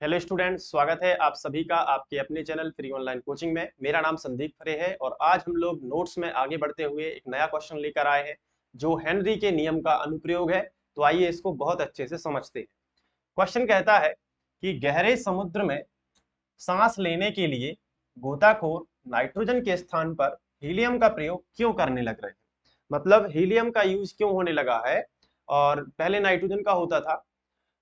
Hello student, स्वागत है आप सभी का आपके अपने चैनल फ्री ऑनलाइन कोचिंग में। मेरा नाम संदीप खरे है और आज हम लोग नोट्स में आगे बढ़ते हुए एक नया क्वेश्चन लेकर आए हैं जो हेनरी के नियम का अनुप्रयोग है। तो आइए इसको बहुत अच्छे से समझते हैं। क्वेश्चन कहता है कि गहरे समुद्र में सांस लेने के लिए गोताखोर नाइट्रोजन के स्थान पर हीलियम का प्रयोग क्यों करने लग रहे हैं। मतलब हीलियम का यूज क्यों होने लगा है और पहले नाइट्रोजन का होता था।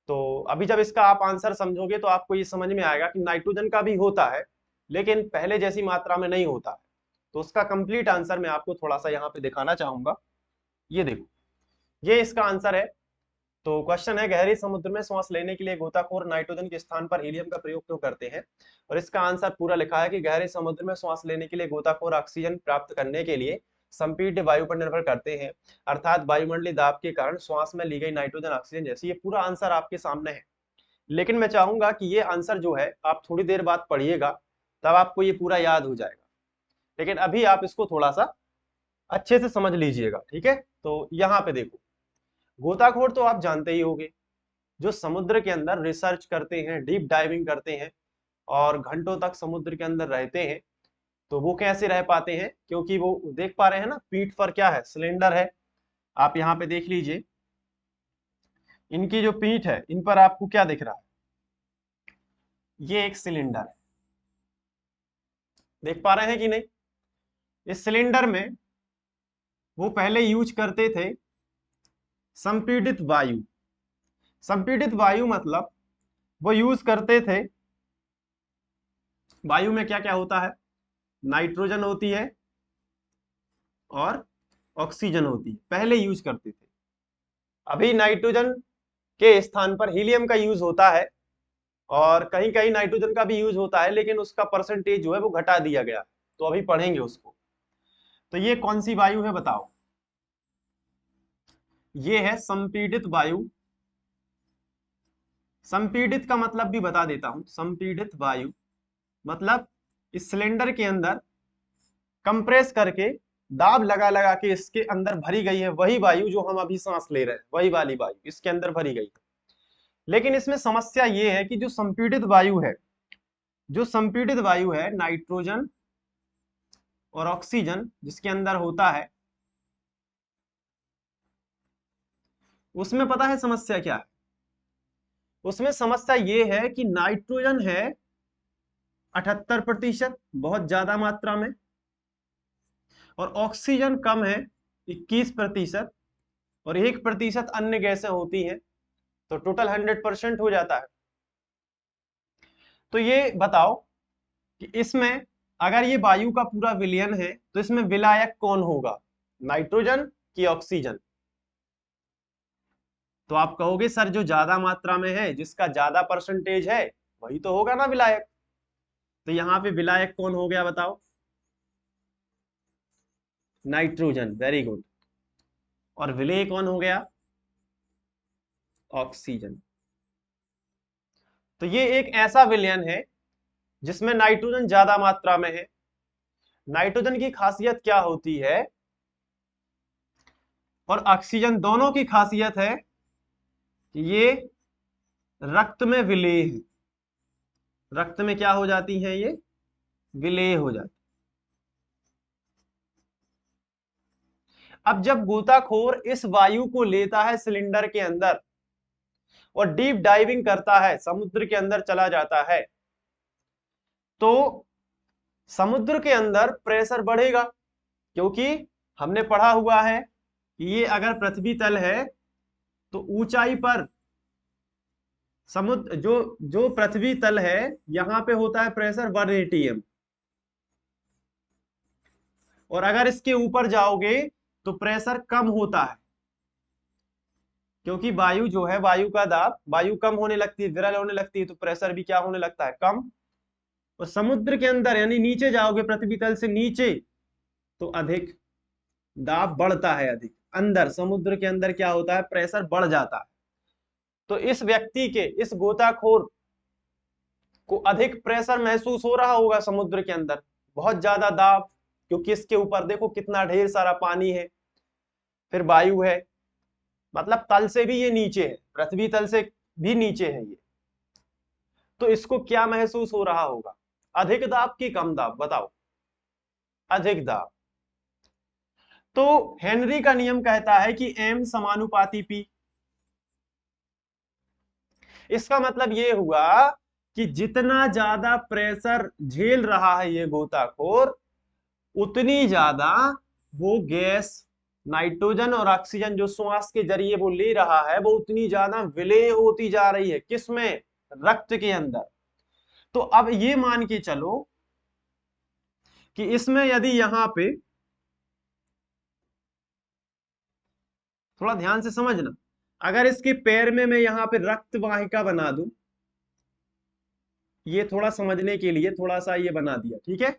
तो अभी जब इसका आप आंसर समझोगे तो आपको ये समझ में आएगा कि नाइट्रोजन का भी होता है लेकिन पहले जैसी मात्रा में नहीं होता है। तो उसका कंप्लीट आंसर मैं आपको थोड़ा सा यहाँ पे दिखाना चाहूंगा। ये देखो, ये इसका आंसर है। तो क्वेश्चन है, गहरे समुद्र में श्वास लेने के लिए गोताखोर नाइट्रोजन के स्थान पर हीलियम का प्रयोग क्यों करते हैं। और इसका आंसर पूरा लिखा है कि गहरे समुद्र में श्वास लेने के लिए गोताखोर ऑक्सीजन प्राप्त करने के लिए संपीड्य वायु पर निर्भर करते हैं, अर्थात वायुमंडलीय दाब के कारण श्वास में ली गई नाइट्रोजन ऑक्सीजन जैसी। ये पूरा आंसर आपके सामने है, लेकिन मैं चाहूंगा कि ये आंसर जो है आप थोड़ी देर बाद पढ़िएगा, तब आपको ये पूरा याद हो जाएगा। लेकिन अभी आप इसको थोड़ा सा अच्छे से समझ लीजिएगा, ठीक है। तो यहाँ पे देखो, गोताखोर तो आप जानते ही होंगे, जो समुद्र के अंदर रिसर्च करते हैं, डीप डाइविंग करते हैं और घंटों तक समुद्र के अंदर रहते हैं। तो वो कैसे रह पाते हैं, क्योंकि वो देख पा रहे हैं ना, पीठ पर क्या है, सिलेंडर है। आप यहाँ पे देख लीजिए, इनकी जो पीठ है, इन पर आपको क्या दिख रहा है, ये एक सिलेंडर है। देख पा रहे हैं कि नहीं। इस सिलेंडर में वो पहले यूज करते थे संपीड़ित वायु। संपीड़ित वायु मतलब वो यूज करते थे, वायु में क्या क्या होता है, नाइट्रोजन होती है और ऑक्सीजन होती है, पहले यूज करते थे। अभी नाइट्रोजन के स्थान पर हीलियम का यूज होता है और कहीं कहीं नाइट्रोजन का भी यूज होता है, लेकिन उसका परसेंटेज जो है वो घटा दिया गया। तो अभी पढ़ेंगे उसको। तो ये कौन सी वायु है बताओ, ये है संपीड़ित वायु। संपीड़ित का मतलब भी बता देता हूं। संपीड़ित वायु मतलब इस सिलेंडर के अंदर कंप्रेस करके, दाब लगा लगा के इसके अंदर भरी गई है वही वायु जो हम अभी सांस ले रहे हैं, वही वाली वायु इसके अंदर भरी गई है। लेकिन इसमें समस्या ये है कि जो संपीड़ित वायु है, जो संपीड़ित वायु है, नाइट्रोजन और ऑक्सीजन जिसके अंदर होता है, उसमें पता है समस्या क्या है। उसमें समस्या ये है कि नाइट्रोजन है 78%, बहुत ज्यादा मात्रा में, और ऑक्सीजन कम है 21%, और 1% अन्य गैसें होती हैं। तो टोटल 100% हो जाता है। तो ये बताओ कि इसमें अगर ये वायु का पूरा विलयन है तो इसमें विलायक कौन होगा, नाइट्रोजन की ऑक्सीजन। तो आप कहोगे सर जो ज्यादा मात्रा में है, जिसका ज्यादा परसेंटेज है, वही तो होगा ना विलायक। तो यहाँ पे विलायक कौन हो गया बताओ, नाइट्रोजन, वेरी गुड। और विलेय कौन हो गया, ऑक्सीजन। तो ये एक ऐसा विलयन है जिसमें नाइट्रोजन ज्यादा मात्रा में है। नाइट्रोजन की खासियत क्या होती है और ऑक्सीजन दोनों की खासियत है कि ये रक्त में विलेय है। रक्त में क्या हो जाती हैं, ये विलेय हो जाती। अब जब गोताखोर इस वायु को लेता है सिलेंडर के अंदर और डीप डाइविंग करता है, समुद्र के अंदर चला जाता है, तो समुद्र के अंदर प्रेशर बढ़ेगा। क्योंकि हमने पढ़ा हुआ है कि ये अगर पृथ्वी तल है तो ऊंचाई पर समुद्र, जो जो पृथ्वी तल है, यहां पे होता है प्रेशर 1 atm, और अगर इसके ऊपर जाओगे तो प्रेशर कम होता है। क्योंकि वायु जो है, वायु का दाब, वायु कम होने लगती है, विरल होने लगती है, तो प्रेशर भी क्या होने लगता है, कम। और समुद्र के अंदर यानी नीचे जाओगे, पृथ्वी तल से नीचे, तो अधिक दाब बढ़ता है, अधिक अंदर समुद्र के अंदर क्या होता है, प्रेशर बढ़ जाता है। तो इस व्यक्ति के, इस गोताखोर को अधिक प्रेशर महसूस हो रहा होगा समुद्र के अंदर, बहुत ज्यादा दाब, क्योंकि इसके ऊपर देखो कितना ढेर सारा पानी है, फिर वायु है, मतलब तल से भी ये नीचे है, पृथ्वी तल से भी नीचे है ये। तो इसको क्या महसूस हो रहा होगा, अधिक दाब की कम दाब, बताओ। अधिक दाब। तो हेनरी का नियम कहता है कि एम समानुपाती पी। इसका मतलब ये हुआ कि जितना ज्यादा प्रेशर झेल रहा है ये गोताखोर, उतनी ज्यादा वो गैस, नाइट्रोजन और ऑक्सीजन जो श्वास के जरिए वो ले रहा है, वो उतनी ज्यादा विलेय होती जा रही है, किसमें, रक्त के अंदर। तो अब ये मान के चलो कि इसमें यदि यहां पे, थोड़ा ध्यान से समझना, अगर इसके पैर में मैं यहां पे रक्त वाहिका बना दूं, ये थोड़ा समझने के लिए थोड़ा सा ये बना दिया, ठीक है।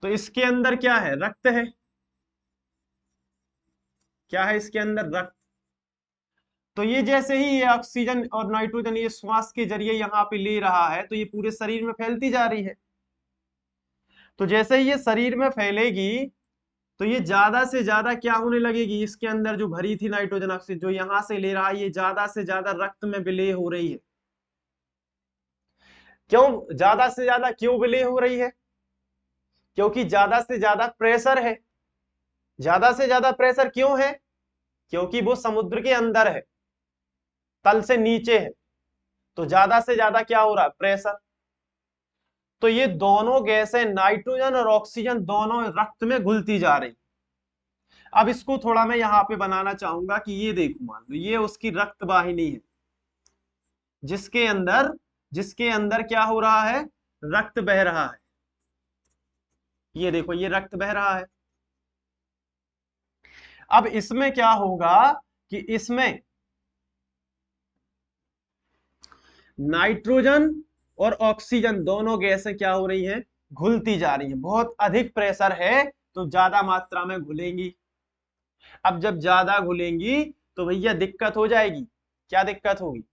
तो इसके अंदर क्या है, रक्त है। क्या है इसके अंदर, रक्त। तो ये जैसे ही ये ऑक्सीजन और नाइट्रोजन ये श्वास के जरिए यहाँ पे ले रहा है, तो ये पूरे शरीर में फैलती जा रही है। तो जैसे ही ये शरीर में फैलेगी, तो ये ज्यादा से ज्यादा क्या होने लगेगी, इसके अंदर जो भरी थी नाइट्रोजन ऑक्सीजन जो यहां से ले रहा है, ये ज्यादा से ज्यादा रक्त में विलेय हो रही है। क्यों ज्यादा से ज्यादा क्यों विलेय हो रही है, क्योंकि ज्यादा से ज्यादा प्रेशर है। ज्यादा से ज्यादा प्रेशर क्यों है, क्योंकि वो समुद्र के अंदर है, तल से नीचे है। तो ज्यादा से ज्यादा क्या हो रहा है, प्रेशर। तो ये दोनों गैसें, नाइट्रोजन और ऑक्सीजन, दोनों रक्त में घुलती जा रही। अब इसको थोड़ा मैं यहां पे बनाना चाहूंगा कि ये देखो, मान लो ये उसकी रक्त वाहिनी है, जिसके अंदर जिसके अंदर क्या हो रहा है, रक्त बह रहा है। ये देखो, ये रक्त बह रहा है। अब इसमें क्या होगा कि इसमें नाइट्रोजन और ऑक्सीजन दोनों गैसें क्या हो रही हैं, घुलती जा रही हैं। बहुत अधिक प्रेशर है तो ज्यादा मात्रा में घुलेंगी। अब जब ज्यादा घुलेंगी तो भैया दिक्कत हो जाएगी। क्या दिक्कत होगी,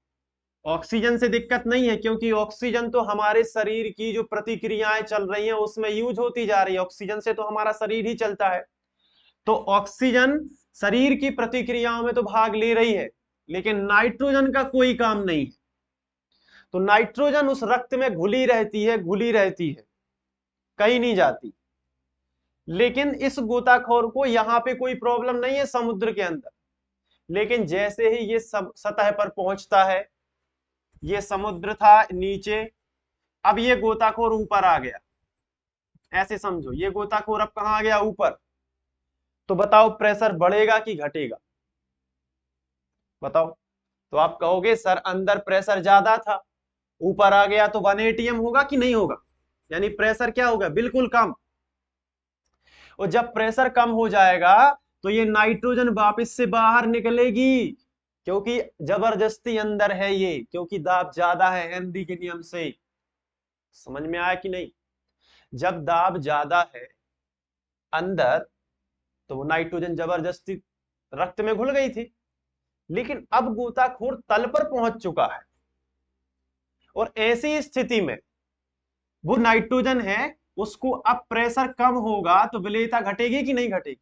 ऑक्सीजन से दिक्कत नहीं है, क्योंकि ऑक्सीजन तो हमारे शरीर की जो प्रतिक्रियाएं चल रही हैं उसमें यूज होती जा रही है। ऑक्सीजन से तो हमारा शरीर ही चलता है। तो ऑक्सीजन शरीर की प्रतिक्रियाओं में तो भाग ले रही है, लेकिन नाइट्रोजन का कोई काम नहीं है। तो नाइट्रोजन उस रक्त में घुली रहती है, घुली रहती है, कहीं नहीं जाती। लेकिन इस गोताखोर को यहां पे कोई प्रॉब्लम नहीं है समुद्र के अंदर। लेकिन जैसे ही ये सब सतह पर पहुंचता है, ये समुद्र था नीचे, अब ये गोताखोर ऊपर आ गया। ऐसे समझो, ये गोताखोर अब कहां आ गया, ऊपर। तो बताओ प्रेशर बढ़ेगा कि घटेगा, बताओ। तो आप कहोगे सर अंदर प्रेशर ज्यादा था, ऊपर आ गया तो 1 atm होगा कि नहीं होगा, यानी प्रेशर क्या होगा, बिल्कुल कम। और जब प्रेशर कम हो जाएगा तो ये नाइट्रोजन वापस से बाहर निकलेगी, क्योंकि जबरदस्ती अंदर है ये, क्योंकि दाब ज्यादा है हेनरी के नियम से। समझ में आया कि नहीं। जब दाब ज्यादा है अंदर, तो वो नाइट्रोजन जबरदस्ती रक्त में घुल गई थी। लेकिन अब गोताखोर तल पर पहुंच चुका है, और ऐसी स्थिति में वो नाइट्रोजन है, उसको अब प्रेशर कम होगा तो विलेयता घटेगी कि नहीं घटेगी।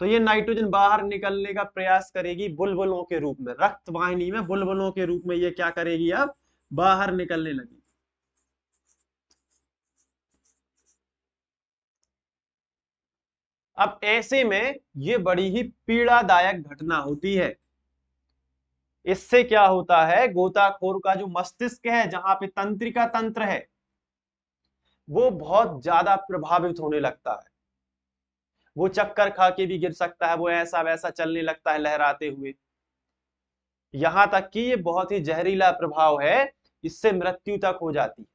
तो ये नाइट्रोजन बाहर निकलने का प्रयास करेगी बुलबुलों के रूप में, रक्त वाहिनी में बुलबुलों के रूप में ये क्या करेगी, अब बाहर निकलने लगी। अब ऐसे में ये बड़ी ही पीड़ादायक घटना होती है। इससे क्या होता है, गोताखोर का जो मस्तिष्क है, जहां पे तंत्रिका तंत्र है, वो बहुत ज्यादा प्रभावित होने लगता है। वो चक्कर खा के भी गिर सकता है, वो ऐसा वैसा चलने लगता है लहराते हुए। यहां तक कि ये बहुत ही जहरीला प्रभाव है, इससे मृत्यु तक हो जाती है।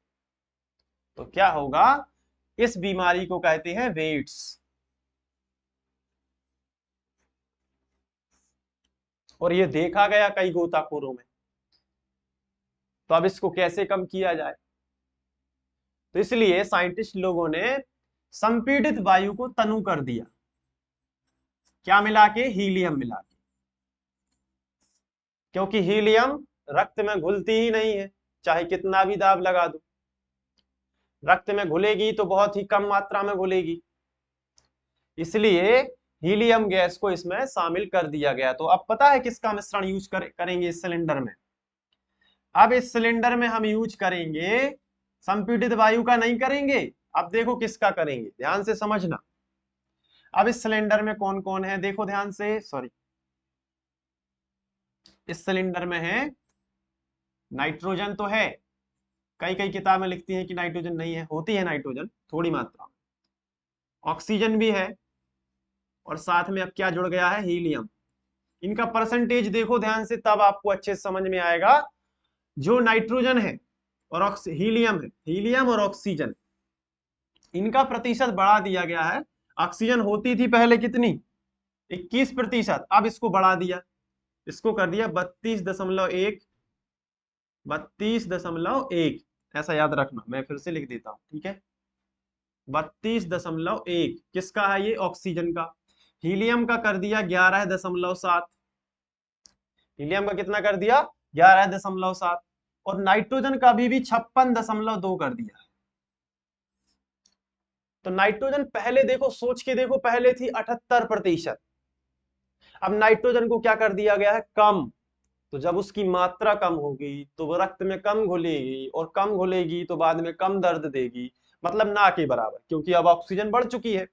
तो क्या होगा, इस बीमारी को कहते हैं वेट्स। और ये देखा गया कई गोताखोरों में। तो अब इसको कैसे कम किया जाए, तो इसलिए साइंटिस्ट लोगों ने संपीड़ित वायु को तनु कर दिया। क्या मिला के, हीलियम मिला के। क्योंकि हीलियम रक्त में घुलती ही नहीं है, चाहे कितना भी दाब लगा दो। रक्त में घुलेगी तो बहुत ही कम मात्रा में घुलेगी, इसलिए हीलियम गैस को इसमें शामिल कर दिया गया। तो अब पता है किसका मिश्रण यूज करेंगे इस सिलेंडर में, अब इस सिलेंडर में हम यूज करेंगे संपीड़ित वायु का, नहीं करेंगे। अब देखो किसका करेंगे, ध्यान से समझना। अब इस सिलेंडर में कौन कौन है, देखो ध्यान से, सॉरी, इस सिलेंडर में है नाइट्रोजन तो है, कई कई किताबें लिखती हैं कि नाइट्रोजन नहीं है, होती है नाइट्रोजन थोड़ी मात्रा में, ऑक्सीजन भी है, और साथ में अब क्या जुड़ गया है, हीलियम। इनका परसेंटेज देखो ध्यान से, तब आपको अच्छे से समझ में आएगा। जो नाइट्रोजन है और हीलियम है, हीलियम और ऑक्सीजन, इनका प्रतिशत बढ़ा दिया गया है। ऑक्सीजन होती थी पहले कितनी, 21%, अब इसको बढ़ा दिया, इसको कर दिया 32.1, 32.1, ऐसा याद रखना, मैं फिर से लिख देता हूं, ठीक है। 32.1 किसका है, ये ऑक्सीजन का। हीलियम का कर दिया 11.7, हीलियम का कितना कर दिया, 11.7, और नाइट्रोजन का भी 56.2 कर दिया। तो नाइट्रोजन पहले देखो, सोच के देखो, पहले थी 78%, अब नाइट्रोजन को क्या कर दिया गया है, कम। तो जब उसकी मात्रा कम होगी तो वो रक्त में कम घुलेगी, और कम घुलेगी तो बाद में कम दर्द देगी, मतलब ना के बराबर, क्योंकि अब ऑक्सीजन बढ़ चुकी है।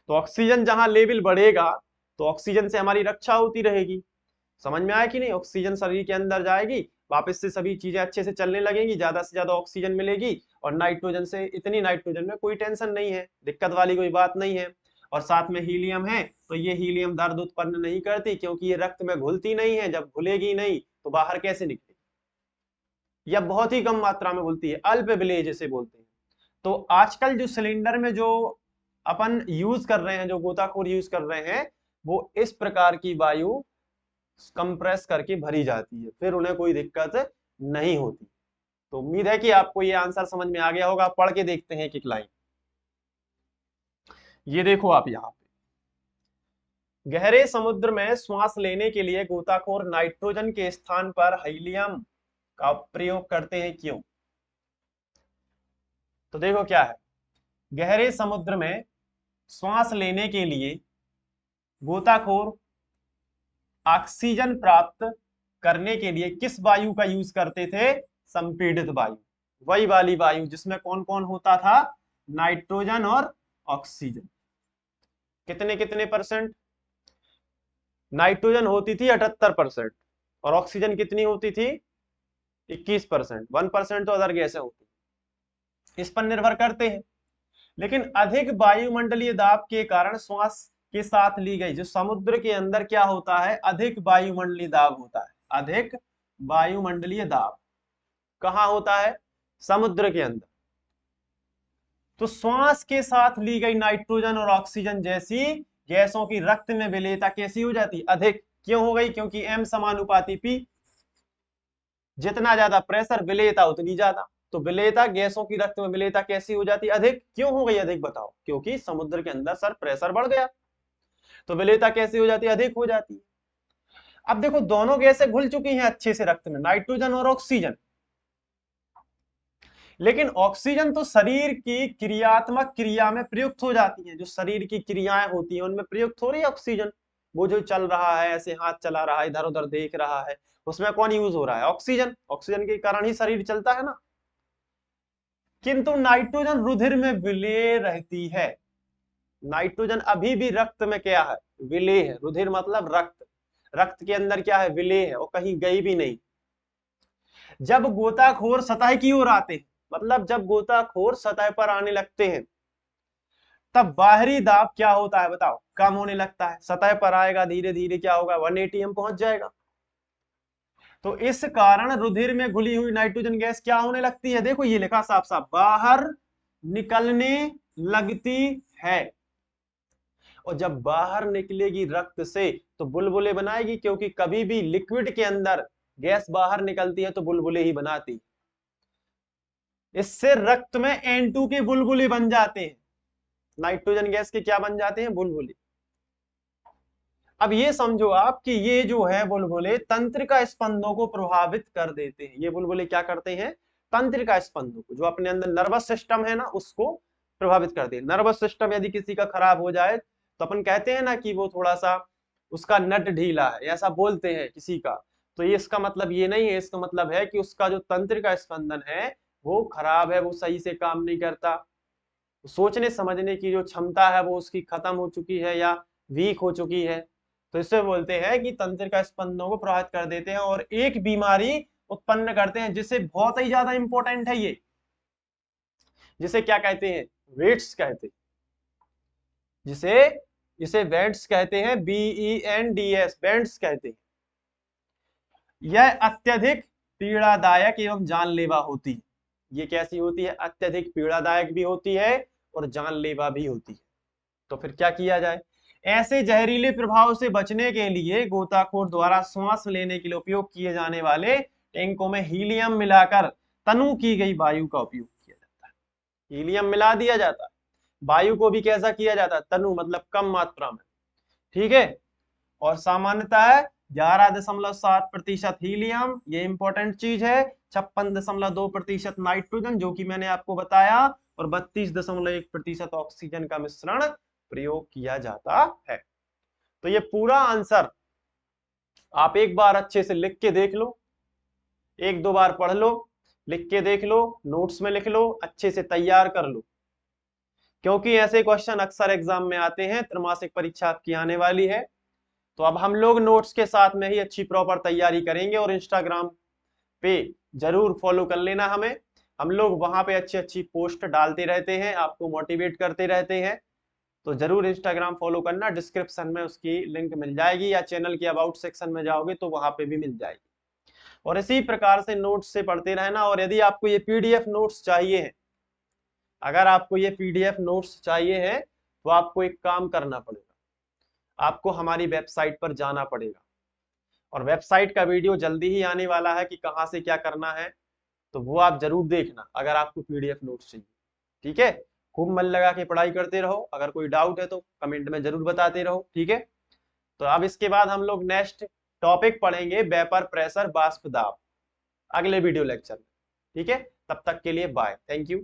तो ऑक्सीजन जहां लेवल बढ़ेगा तो ऑक्सीजन से हमारी रक्षा होती रहेगी। समझ में आया कि नहीं, ऑक्सीजन शरीर के अंदर जाएगी, वापस से सभी चीजें अच्छे से चलने लगेंगी, ज्यादा से ज्यादा ऑक्सीजन मिलेगी, और नाइट्रोजन से, इतनी नाइट्रोजन में कोई टेंशन नहीं है, दिक्कत वाली कोई बात नहीं है। और साथ में हीलियम है, तो ये हीलियम दर्द उत्पन्न नहीं करती, क्योंकि ये रक्त में घुलती नहीं है, जब घुलेगी नहीं तो बाहर कैसे निकलेगी, या बहुत ही कम मात्रा में घुलती है, अल्प विलेय जिसे बोलते हैं। तो आजकल जो सिलेंडर में जो अपन यूज कर रहे हैं, जो गोताखोर यूज कर रहे हैं, वो इस प्रकार की वायु कंप्रेस करके भरी जाती है, फिर उन्हें कोई दिक्कत नहीं होती। तो उम्मीद है कि आपको ये आंसर समझ में आ गया होगा। पढ़ के देखते हैं एक लाइन, ये देखो आप यहाँ पे, गहरे समुद्र में श्वास लेने के लिए गोताखोर नाइट्रोजन के स्थान पर हीलियम का प्रयोग करते हैं, क्यों। तो देखो क्या है, गहरे समुद्र में श्वास लेने के लिए गोताखोर ऑक्सीजन प्राप्त करने के लिए किस वायु का यूज करते थे, संपीड़ित वायु, वही वाली वायु जिसमें कौन कौन होता था, नाइट्रोजन और ऑक्सीजन। कितने कितने परसेंट, नाइट्रोजन होती थी 78%, और ऑक्सीजन कितनी होती थी, 21%, 1% तो अदर गैसें होती, इस पर निर्भर करते हैं। लेकिन अधिक वायुमंडलीय दाब के कारण श्वास के साथ ली गई, जो समुद्र के अंदर क्या होता है, अधिक वायुमंडलीय दाब होता है, अधिक वायुमंडलीय दाब कहाँ होता है, समुद्र के अंदर। तो श्वास के साथ ली गई नाइट्रोजन और ऑक्सीजन जैसी गैसों की रक्त में विलेयता कैसी हो जाती, अधिक। क्यों हो गई, क्योंकि M समानुपाती P, जितना ज्यादा प्रेशर विलेयता उतनी ज्यादा। तो विलेयता, गैसों की रक्त में विलेयता कैसी हो जाती, अधिक। क्यों हो गई अधिक, बताओ, क्योंकि समुद्र के अंदर सर प्रेशर बढ़ गया, तो विलेयता कैसी हो जाती है, अधिक हो जाती है। अब देखो दोनों गैसें घुल चुकी हैं अच्छे से रक्त में, नाइट्रोजन और ऑक्सीजन, लेकिन ऑक्सीजन तो शरीर की क्रियात्मक क्रिया में प्रयुक्त हो जाती है, जो शरीर की क्रियाएं होती हैं उनमें प्रयुक्त हो रही है ऑक्सीजन। वो जो चल रहा है, ऐसे हाथ चला रहा है, इधर उधर देख रहा है, उसमें कौन यूज हो रहा है, ऑक्सीजन। ऑक्सीजन के कारण ही शरीर चलता है ना। किंतु नाइट्रोजन रुधिर में विलेय रहती है, नाइट्रोजन अभी भी रक्त में क्या है, विलेय है। रुधिर मतलब रक्त, रक्त के अंदर क्या है, विलेय है, और कहीं गई भी नहीं। जब गोताखोर सतह की ओर आते हैं, मतलब जब गोताखोर सतह पर आने लगते हैं, तब बाहरी दाब क्या होता है, बताओ, कम होने लगता है। सतह पर आएगा धीरे धीरे, क्या होगा, 180 m पहुंच जाएगा। तो इस कारण रुधिर में घुली हुई नाइट्रोजन गैस क्या होने लगती है, देखो ये लिखा साफ साफ, बाहर निकलने लगती है। और जब बाहर निकलेगी रक्त से तो बुलबुले बनाएगी, क्योंकि कभी भी लिक्विड के अंदर गैस बाहर निकलती है तो बुलबुले ही बनाती। इससे रक्त में N2 के बुलबुले बन जाते हैं, नाइट्रोजन गैस के क्या बन जाते हैं, बुलबुले। अब ये समझो आप कि ये जो है बुलबुले तंत्रिका स्पंदों को प्रभावित कर देते हैं। ये बुलबुले क्या करते हैं, तंत्रिका स्पंदों को, जो अपने अंदर नर्वस सिस्टम है ना, उसको प्रभावित करते हैं। नर्वस सिस्टम यदि किसी का खराब हो जाए तो अपन कहते हैं ना कि वो थोड़ा सा, उसका नट ढीला है, ऐसा बोलते हैं किसी का, तो ये इसका मतलब ये नहीं है, इसका मतलब है कि उसका जो तंत्र का स्पंदन है वो खराब है, वो सही से काम नहीं करता, सोचने समझने की जो क्षमता है वो उसकी खत्म हो चुकी है या वीक हो चुकी है। तो इससे बोलते हैं कि तंत्र का स्पंदनों को प्रभावित कर देते हैं और एक बीमारी उत्पन्न करते हैं, जिससे बहुत ही ज्यादा इंपॉर्टेंट है ये, जिसे क्या कहते हैं, वेट्स कहते हैं, जिसे इसे वेंट्स कहते हैं, BENDS, वेंट्स कहते हैं। यह अत्यधिक पीड़ादायक एवं जानलेवा होती है। ये कैसी होती है, अत्यधिक पीड़ादायक भी होती है और जानलेवा भी होती है। तो फिर क्या किया जाए, ऐसे जहरीले प्रभाव से बचने के लिए गोताखोर द्वारा श्वास लेने के लिए उपयोग किए जाने वाले टैंकों में हीलियम मिलाकर तनु की गई वायु का उपयोग किया जाता है। हीलियम मिला दिया जाता है, वायु को भी कैसा किया जाता है, तनु मतलब कम मात्रा में, ठीक है। और सामान्यतः 11.7% हीलियम, ये इंपॉर्टेंट चीज है, 56.2% नाइट्रोजन जो कि मैंने आपको बताया, और 32.1% ऑक्सीजन का मिश्रण प्रयोग किया जाता है। तो ये पूरा आंसर आप एक बार अच्छे से लिख के देख लो, एक दो बार पढ़ लो, लिख के देख लो, नोट्स में लिख लो, अच्छे से तैयार कर लो, क्योंकि ऐसे क्वेश्चन अक्सर एग्जाम में आते हैं, त्रैमासिक परीक्षा आपकी आने वाली है। तो अब हम लोग नोट्स के साथ में ही अच्छी प्रॉपर तैयारी करेंगे, और इंस्टाग्राम पे जरूर फॉलो कर लेना हमें, हम लोग वहां पे अच्छी अच्छी पोस्ट डालते रहते हैं, आपको मोटिवेट करते रहते हैं। तो जरूर इंस्टाग्राम फॉलो करना, डिस्क्रिप्शन में उसकी लिंक मिल जाएगी, या चैनल के अबाउट सेक्शन में जाओगे तो वहां पे भी मिल जाएगी। और इसी प्रकार से नोट्स से पढ़ते रहना। और यदि आपको ये पीडीएफ नोट्स चाहिए है, अगर आपको ये पीडीएफ नोट्स चाहिए है, तो आपको एक काम करना पड़ेगा, आपको हमारी वेबसाइट पर जाना पड़ेगा, और वेबसाइट का वीडियो जल्दी ही आने वाला है कि कहां से क्या करना है, तो वो आप जरूर देखना अगर आपको पीडीएफ नोट्स चाहिए, ठीक है। खूब मन लगा के पढ़ाई करते रहो, अगर कोई डाउट है तो कमेंट में जरूर बताते रहो, ठीक है। तो अब इसके बाद हम लोग नेक्स्ट टॉपिक पढ़ेंगे, वेपर प्रेशर, वाष्प दाब, अगले वीडियो लेक्चर में, ठीक है। तब तक के लिए बाय, थैंक यू।